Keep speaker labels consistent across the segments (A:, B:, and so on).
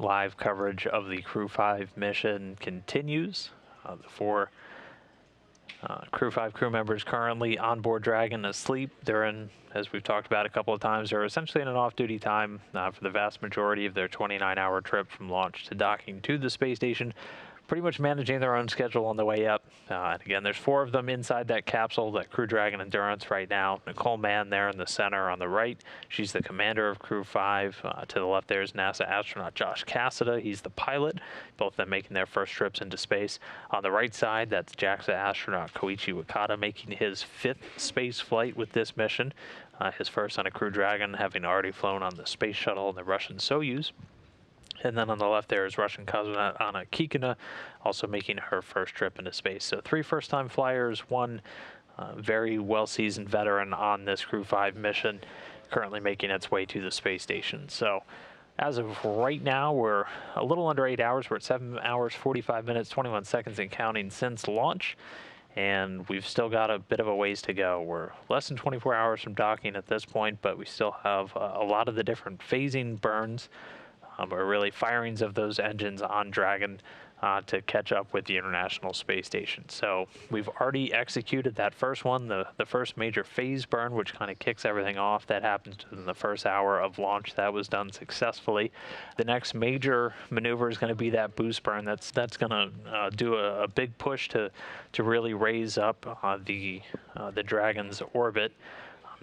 A: live coverage of the Crew-5 mission continues. The 4 Crew-5 crew members currently on board Dragon asleep. They're in, as we've talked about a couple of times, they're essentially in an off-duty time for the vast majority of their 29-hour trip from launch to docking to the space station, pretty much managing their own schedule on the way up. And again, there's 4 of them inside that capsule, that Crew Dragon Endurance right now. Nicole Mann there in the center on the right. She's the commander of Crew-5. To the left there is NASA astronaut Josh Cassada. He's the pilot, both of them making their first trips into space. On the right side, that's JAXA astronaut Koichi Wakata making his 5th space flight with this mission. His first on a Crew Dragon, having already flown on the space shuttle and the Russian Soyuz. And then on the left there is Russian cosmonaut Anna Kikina, also making her first trip into space. So 3 first-time flyers, 1 very well-seasoned veteran on this Crew-5 mission, currently making its way to the space station. So as of right now, we're a little under 8 hours. We're at 7 hours, 45 minutes, 21 seconds and counting since launch. And we've still got a bit of a ways to go. We're less than 24 hours from docking at this point, but we still have a lot of the different phasing burns, or really firings of those engines on Dragon to catch up with the International Space Station. So we've already executed that first one, the first major phase burn, which kind of kicks everything off. That happens in the first hour of launch. That was done successfully. The next major maneuver is going to be that boost burn. That's going to do a big push to really raise up the Dragon's orbit.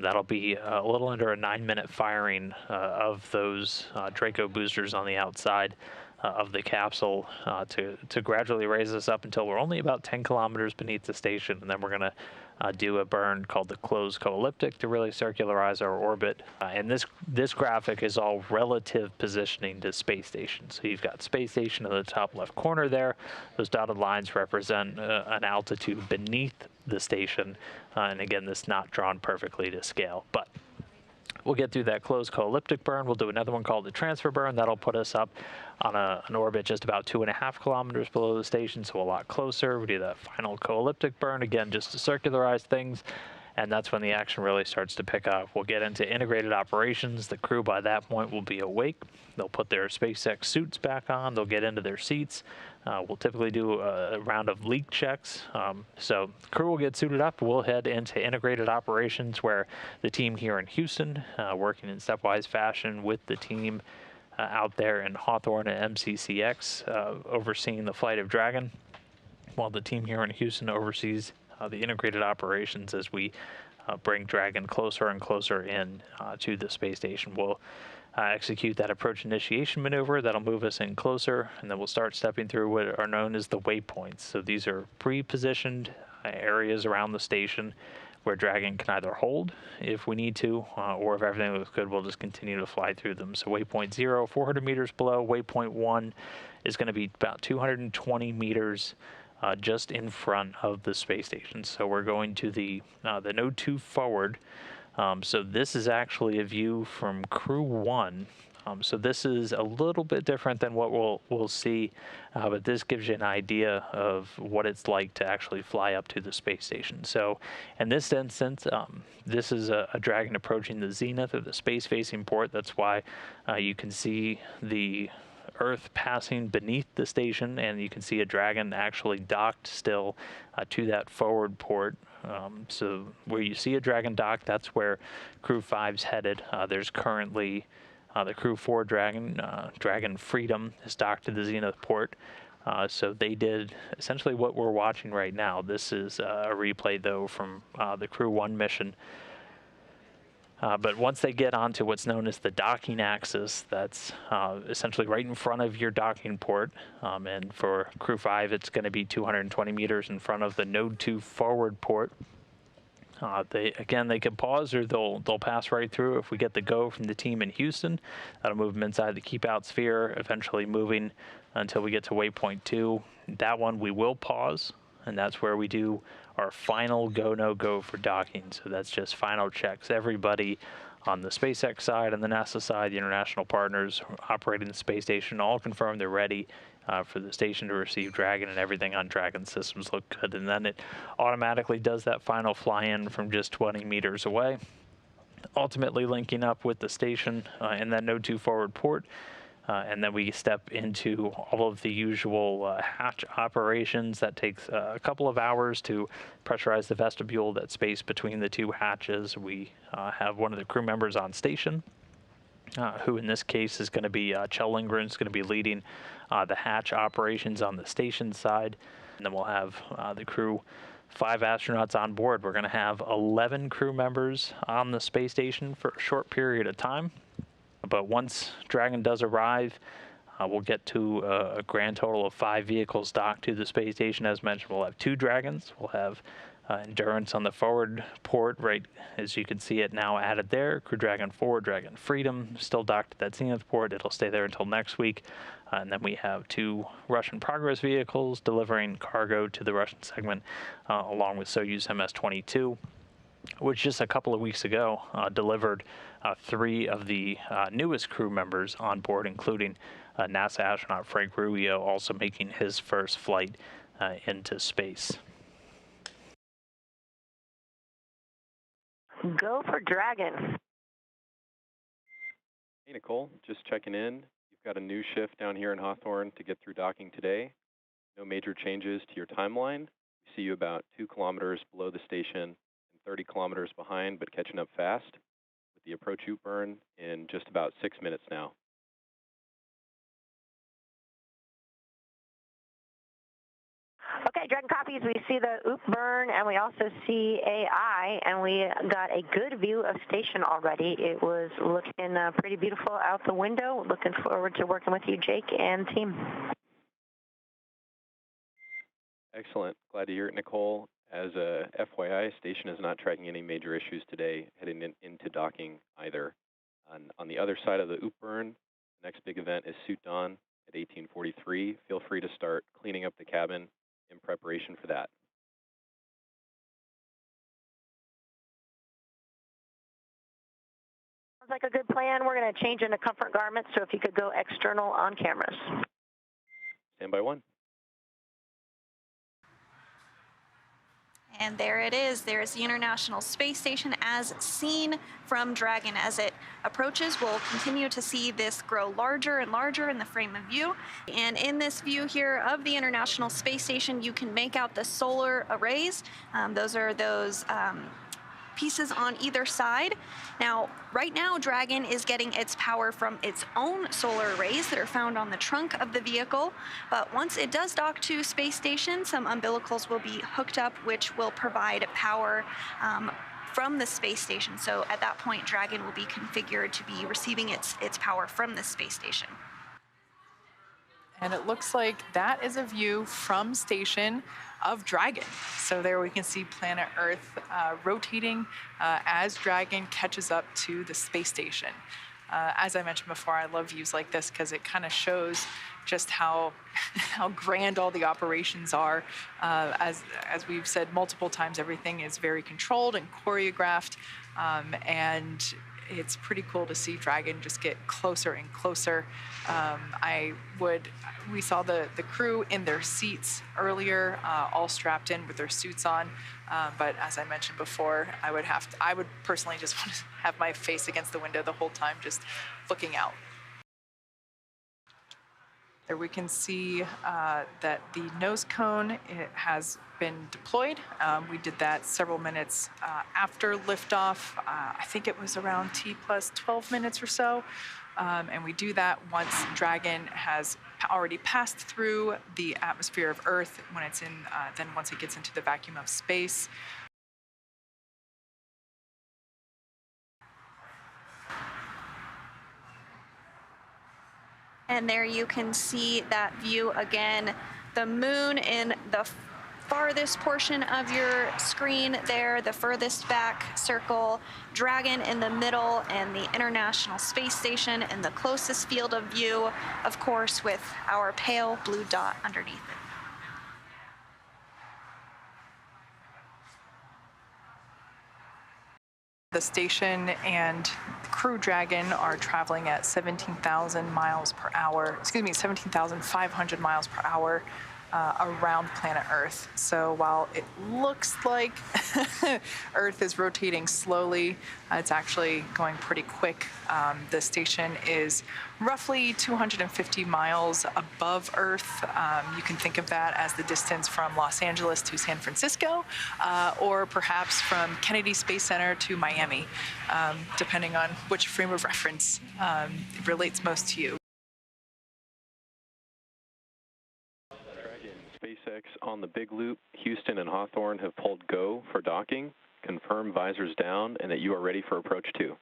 A: That'll be a little under a 9-minute firing of those Draco boosters on the outside of the capsule to gradually raise us up until we're only about 10 kilometers beneath the station. And then we're going to do a burn called the closed co-elliptic to really circularize our orbit. And this graphic is all relative positioning to space station. So you've got space station in the top left corner there. Those dotted lines represent an altitude beneath the station. And again, this is not drawn perfectly to scale, but we'll get through that closed co-elliptic burn. We'll do another one called the transfer burn. That'll put us up on an orbit just about 2.5 kilometers below the station, so a lot closer. We do that final co-elliptic burn, again, just to circularize things, and that's when the action really starts to pick up. We'll get into integrated operations. The crew by that point will be awake. They'll put their SpaceX suits back on. They'll get into their seats. We'll typically do a round of leak checks. So the crew will get suited up. We'll head into integrated operations where the team here in Houston, working in stepwise fashion with the team out there in Hawthorne and MCCX, overseeing the flight of Dragon, while the team here in Houston oversees the integrated operations as we bring Dragon closer and closer in to the space station. We'll execute that approach initiation maneuver. That'll move us in closer, and then we'll start stepping through what are known as the waypoints. So these are pre-positioned areas around the station where Dragon can either hold if we need to, or if everything looks good, we'll just continue to fly through them. So waypoint 0, 400 meters below. Waypoint 1 is going to be about 220 meters just in front of the space station. So we're going to the node 2 forward. So this is actually a view from Crew 1. So this is a little bit different than what we'll see, but this gives you an idea of what it's like to actually fly up to the space station. So in this instance, this is a Dragon approaching the zenith of the space-facing port. That's why you can see the Earth passing beneath the station, and you can see a Dragon actually docked still to that forward port. So where you see a Dragon dock, that's where Crew-5's headed. There's currently the Crew-4 Dragon, Dragon Freedom, is docked to the zenith port. So they did essentially what we're watching right now. This is a replay, though, from the Crew-1 mission. But once they get onto what's known as the docking axis, that's essentially right in front of your docking port. And for Crew-5, it's going to be 220 meters in front of the Node 2 forward port. They can pause, or they'll pass right through. If we get the go from the team in Houston, that'll move them inside the keep out sphere, eventually moving until we get to waypoint 2. That one we will pause, and that's where we do our final go, no go for docking. So that's just final checks. Everybody on the SpaceX side and the NASA side, the international partners operating the space station, all confirm they're ready for the station to receive Dragon, and everything on Dragon systems look good. And then it automatically does that final fly-in from just 20 meters away, ultimately linking up with the station in that Node 2 forward port. And then we step into all of the usual hatch operations. That takes a couple of hours to pressurize the vestibule that's spaced between the two hatches. We have one of the crew members on station, who in this case is going to be Kjell Lindgren, is going to be leading the hatch operations on the station side. And then we'll have the crew, 5 astronauts on board. We're going to have 11 crew members on the space station for a short period of time. But once Dragon does arrive, we'll get to a grand total of 5 vehicles docked to the space station. As mentioned, we'll have 2 Dragons. We'll have Endurance on the forward port, right as you can see it now added there. Crew Dragon 4, Dragon Freedom, still docked at that zenith port. It'll stay there until next week. And then we have 2 Russian Progress vehicles delivering cargo to the Russian segment, along with Soyuz MS-22, which just a couple of weeks ago delivered 3 of the newest crew members on board, including NASA astronaut Frank Rubio, also making his first flight into space.
B: Go for Dragon.
C: Hey, Nicole, just checking in. You've got a new shift down here in Hawthorne to get through docking today. No major changes to your timeline. We see you about 2 kilometers below the station and 30 kilometers behind, but catching up fast with the approach U-burn in just about 6 minutes now.
B: Okay, Dragon copies. We see the OOP burn, and we also see AI, and we got a good view of station already. It was looking pretty beautiful out the window. Looking forward to working with you, Jake, and team.
C: Excellent. Glad to hear it, Nicole. As a FYI, station is not tracking any major issues today heading into docking either. On the other side of the OOP burn, the next big event is suit dawn at 1843. Feel free to start cleaning up the cabin in preparation for that.
B: Sounds like a good plan. We're going to change into comfort garments, so if you could go external on cameras.
C: Stand by 1.
D: And there it is. There's the International Space Station as seen from Dragon. As it approaches, we'll continue to see this grow larger and larger in the frame of view. And in this view here of the International Space Station, you can make out the solar arrays. Those are those pieces on either side. Now, right now, Dragon is getting its power from its own solar arrays that are found on the trunk of the vehicle. But once it does dock to space station, some umbilicals will be hooked up, which will provide power from the space station. So at that point, Dragon will be configured to be receiving its power from the space station.
E: And it looks like that is a view from station of Dragon. So there we can see planet Earth rotating as Dragon catches up to the space station. As I mentioned before, I love views like this because it kind of shows just how grand all the operations are. As we've said multiple times, everything is very controlled and choreographed, and it's pretty cool to see Dragon just get closer and closer. We saw the crew in their seats earlier, all strapped in with their suits on. But as I mentioned before, I would personally just want to have my face against the window the whole time, just looking out. There we can see that the nose cone has been deployed. We did that several minutes after liftoff. I think it was around T plus 12 minutes or so. And we do that once Dragon has already passed through the atmosphere of Earth, when it's in, then once it gets into the vacuum of space.
D: And there you can see that view again, the moon in the farthest portion of your screen there, the furthest back circle, Dragon in the middle, and the International Space Station in the closest field of view, of course, with our pale blue dot underneath it.
E: The station and Crew Dragon are traveling at 17,000 miles per hour, 17,500 miles per hour. around planet Earth. So while it looks like Earth is rotating slowly, it's actually going pretty quick. The station is roughly 250 miles above Earth. You can think of that as the distance from Los Angeles to San Francisco, or perhaps from Kennedy Space Center to Miami, depending on which frame of reference relates most to you.
C: SpaceX on the big loop, Houston and Hawthorne have pulled go for docking. Confirm visors down and that you are ready for approach 2.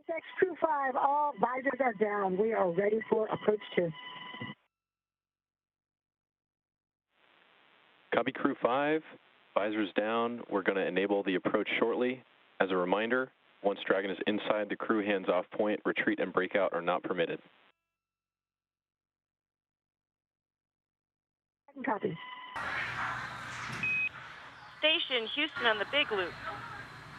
F: SpaceX Crew-5, all visors are down. We are ready for approach 2.
C: Copy Crew-5, visors down. We're going to enable the approach shortly. As a reminder, once Dragon is inside the crew hands-off point, retreat and breakout are not permitted.
F: Copy.
G: Station Houston on the big loop.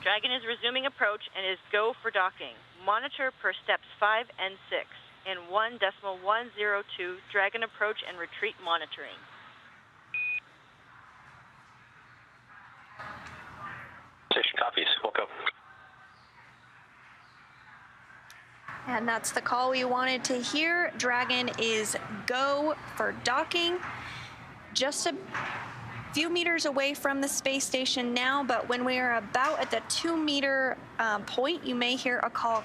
G: Dragon is resuming approach and is go for docking. Monitor per steps 5 and 6 in 1.102 Dragon approach and retreat monitoring.
H: Station copies. Welcome.
D: And that's the call we wanted to hear. Dragon is go for docking. Just a few meters away from the space station now, but when we are about at the 2-meter point, you may hear a call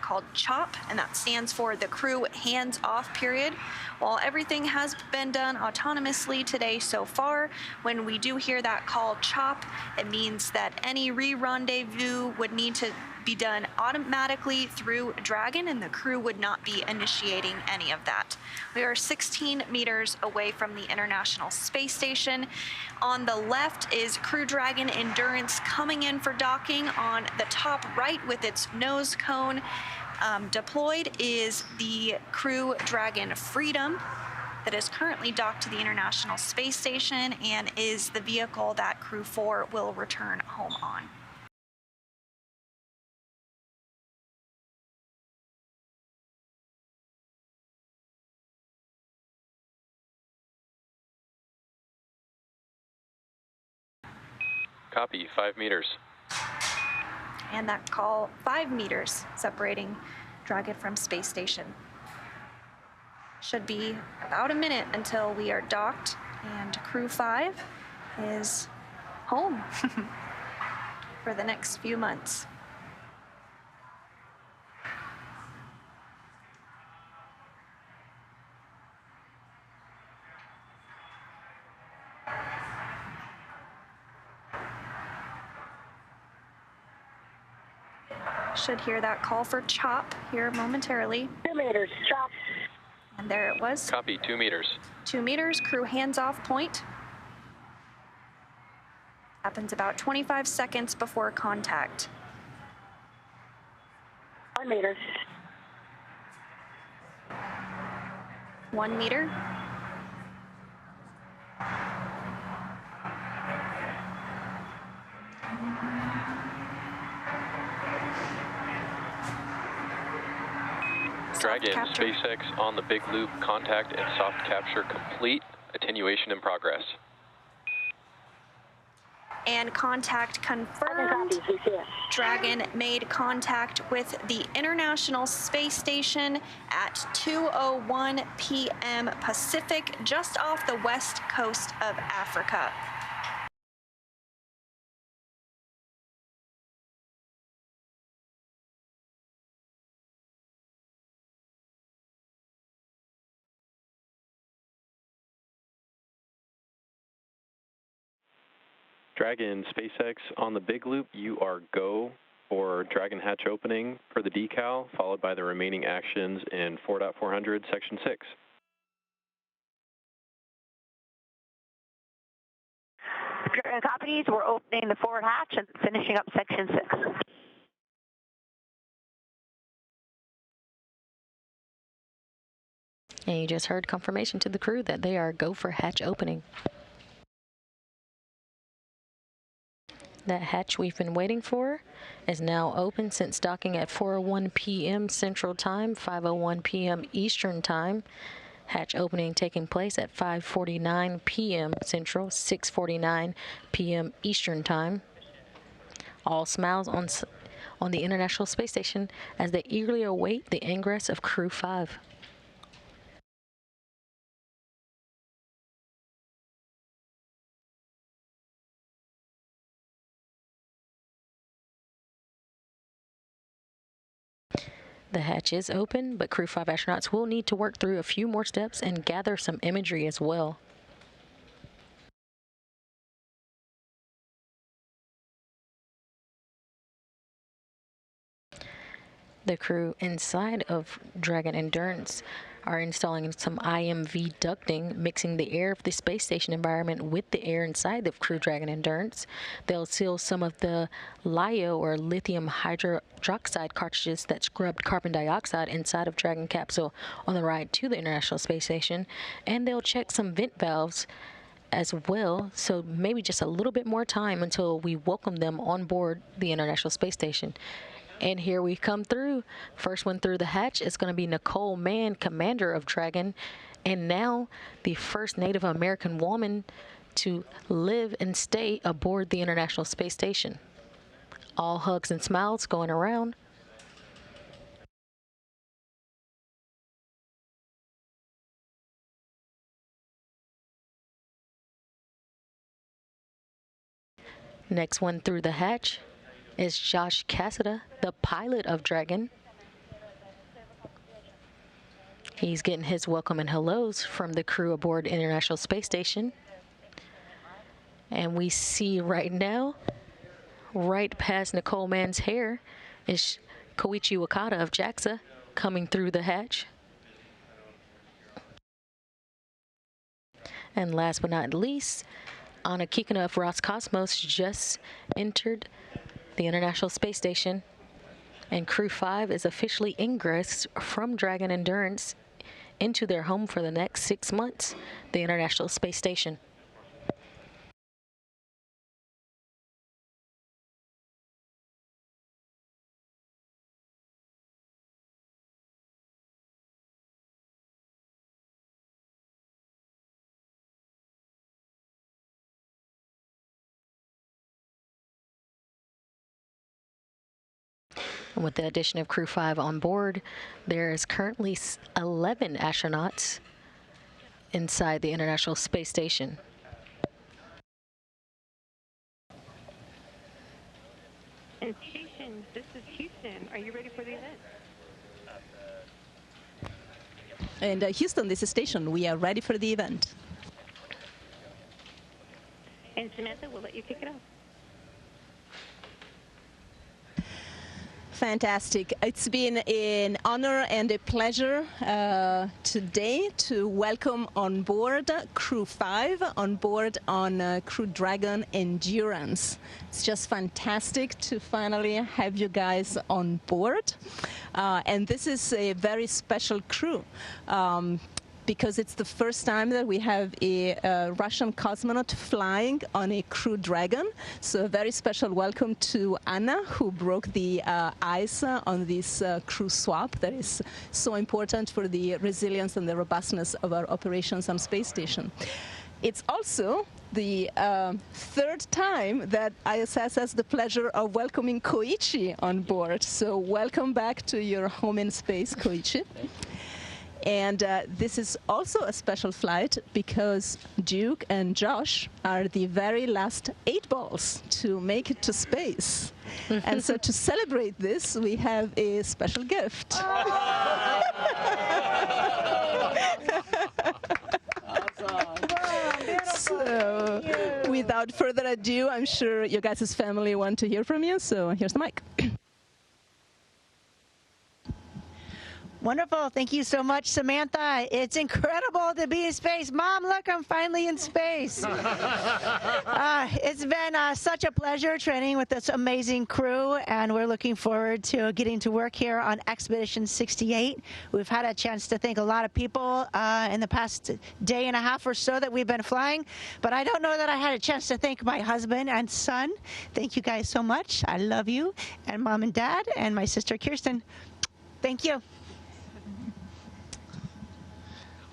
D: called CHOP, and that stands for the crew hands-off period. While everything has been done autonomously today so far, when we do hear that call CHOP, it means that any re-rendezvous would need to be done automatically through Dragon, and the crew would not be initiating any of that. We are 16 meters away from the International Space Station. On the left is Crew Dragon Endurance coming in for docking. On the top right with its nose cone deployed is the Crew Dragon Freedom that is currently docked to the International Space Station and is the vehicle that Crew 4 will return home on.
C: Copy, 5 meters.
D: And that call 5 meters separating Dragon from space station. Should be about a minute until we are docked and Crew 5 is home for the next few months. Should hear that call for CHOP here momentarily.
F: 2 meters, CHOP.
D: And there it was.
C: Copy, 2 meters.
D: 2 meters, crew hands-off point. Happens about 25 seconds before contact.
F: 1 meter.
D: 1 meter.
C: Dragon, SpaceX on the big loop, contact and soft capture complete. Attenuation in progress.
D: And contact confirmed. Dragon made contact with the International Space Station at 2:01 p.m. Pacific, just off the west coast of Africa.
C: Dragon, SpaceX on the big loop, you are go for Dragon hatch opening for the decal, followed by the remaining actions in 4.400, section 6.
B: Dragon copies, we're opening the forward hatch and finishing up section 6.
I: And you just heard confirmation to the crew that they are go for hatch opening. That hatch we've been waiting for is now open since docking at 4:01 p.m. Central Time, 5:01 p.m. Eastern Time. Hatch opening taking place at 5:49 p.m. Central, 6:49 p.m. Eastern Time. All smiles on the International Space Station as they eagerly await the ingress of Crew-5. The hatch is open, but Crew-5 astronauts will need to work through a few more steps and gather some imagery as well. The crew inside of Dragon Endurance are installing some IMV ducting, mixing the air of the space station environment with the air inside of Crew Dragon Endurance. They'll seal some of the LiO, or lithium hydroxide cartridges that scrubbed carbon dioxide inside of Dragon capsule on the ride to the International Space Station, and they'll check some vent valves as well, so maybe just a little bit more time until we welcome them on board the International Space Station. And here we come through. First one through the hatch is going to be Nicole, Mann, commander of Dragon, and now the first Native American woman to live and stay aboard the International Space Station. All hugs and smiles going around. Next one through the hatch is Josh Cassada, the pilot of Dragon. He's getting his welcome and hellos from the crew aboard International Space Station. And we see right now, right past Nicole Mann's hair, is Koichi Wakata of JAXA coming through the hatch. And last but not least, Anna Kikina of Roscosmos just entered the International Space Station, and Crew-5 is officially ingressed from Dragon Endurance into their home for the next 6 months, the International Space Station. With the addition of Crew-5 on board, there is currently 11 astronauts inside the International Space Station.
J: And station, this is Houston. Are you ready for the event?
K: And Houston, this is station. We are ready for the event.
J: And Samantha, we'll let you kick it off.
K: Fantastic. It's been an honor and a pleasure today to welcome on board Crew-5 on board on Crew Dragon Endurance. It's just fantastic to finally have you guys on board. And this is a very special crew. Because it's the first time that we have a Russian cosmonaut flying on a Crew Dragon. So a very special welcome to Anna, who broke the ice on this crew swap that is so important for the resilience and the robustness of our operations on space station. It's also the third time that ISS has the pleasure of welcoming Koichi on board. So welcome back to your home in space, Koichi. And this is also a special flight because Duke and Josh are the very last 8 balls to make it to space. And so to celebrate this, we have a special gift. So without further ado, I'm sure your guys' family want to hear from you. So here's the mic.
L: Wonderful. Thank you so much, Samantha. It's incredible to be in space. Mom, look, I'm finally in space. It's been such a pleasure training with this amazing crew, and we're looking forward to getting to work here on Expedition 68. We've had a chance to thank a lot of people in the past day and a half or so that we've been flying, but I don't know that I had a chance to thank my husband and son. Thank you guys so much. I love you, and Mom and Dad, and my sister Kirsten. Thank you.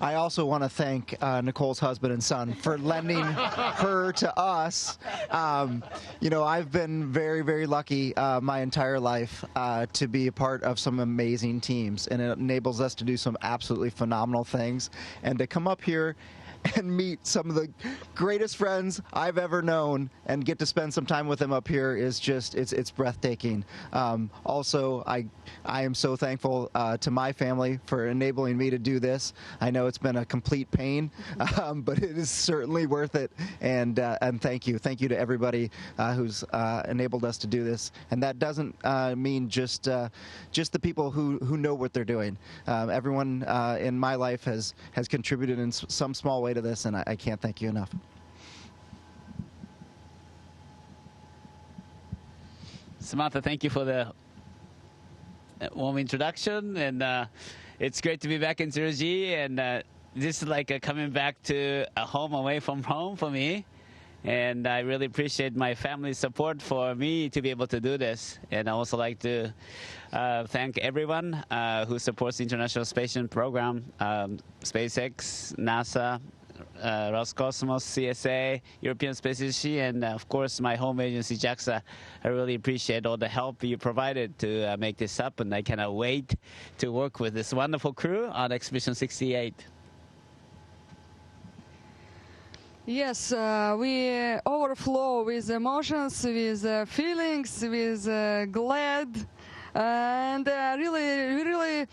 M: I also want to thank Nicole's husband and son for lending her to us. You know, I've been very, very lucky my entire life to be a part of some amazing teams, and it enables us to do some absolutely phenomenal things. And to come up here and meet some of the greatest friends I've ever known and get to spend some time with them up here is just, it's breathtaking. Also, I am so thankful to my family for enabling me to do this. I know it's been a complete pain, but it is certainly worth it. And thank you. Thank you to everybody who's enabled us to do this. And that doesn't mean just the people who know what they're doing. Everyone in my life has contributed in some small way to this, and I can't thank you enough.
N: Samantha, thank you for the warm introduction, and it's great to be back in Sergey, and this is like coming back to a home away from home for me, and I really appreciate my family's support for me to be able to do this. And I also like to thank everyone who supports the International Space Station Program, SpaceX, NASA, Roscosmos, CSA, European Space Agency, and of course my home agency, JAXA. I really appreciate all the help you provided to make this up, and I cannot wait to work with this wonderful crew on Expedition 68.
O: Yes, we overflow with emotions, with feelings, with glad. And really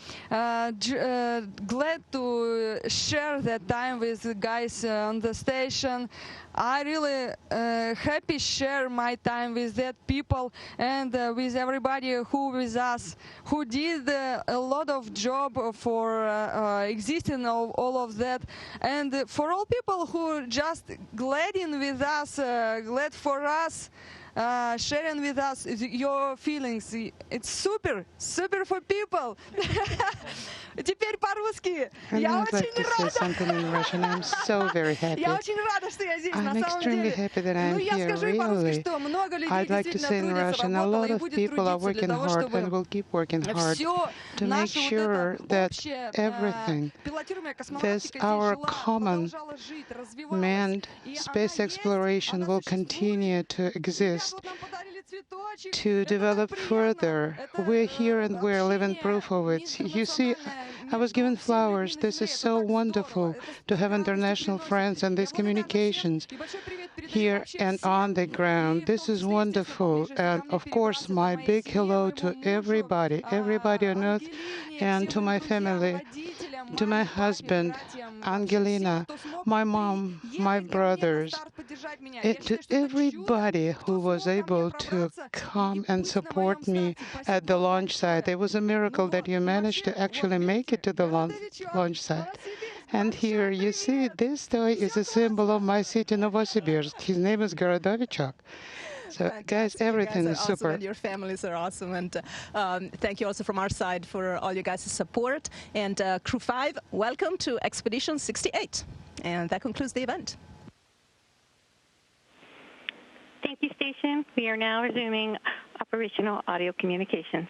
O: glad to share that time with the guys on the station. I really happy share my time with that people and with everybody who with us, who did a lot of job for existing all of that, and for all people who just glad in with us, glad for us. Sharing with us your feelings. It's super for people. Теперь по-русски. Я очень рада.
P: I'm so very happy.
O: Я очень рада, что я здесь, на
P: I'm
O: самом
P: extremely
O: деле.
P: happy that I'm
O: Я
P: here,
O: скажу по-русски,
P: really.
O: что много людей
P: I'd like to say in Russian, a lot of people are working hard and will keep working hard to make sure that everything, this our common manned space exploration will continue to exist, to develop further. We're here and we're living proof of it. You see, I was given flowers. This is so wonderful to have international friends and these communications here and on the ground. This is wonderful. And of course, my big hello to everybody on Earth, and to my family, to my husband, Angelina, my mom, my brothers, to everybody who was able to come and support me at the launch site. It was a miracle that you managed to actually make it to the launch site. And here you see this toy is a symbol of my city, Novosibirsk. His name is Gorodovichok. So, guys, everything is super.
K: And your families are awesome. And thank you also from our side for all you guys' support. And Crew-5, welcome to Expedition 68. And that concludes the event.
J: Thank you, station. We are now resuming operational audio communications.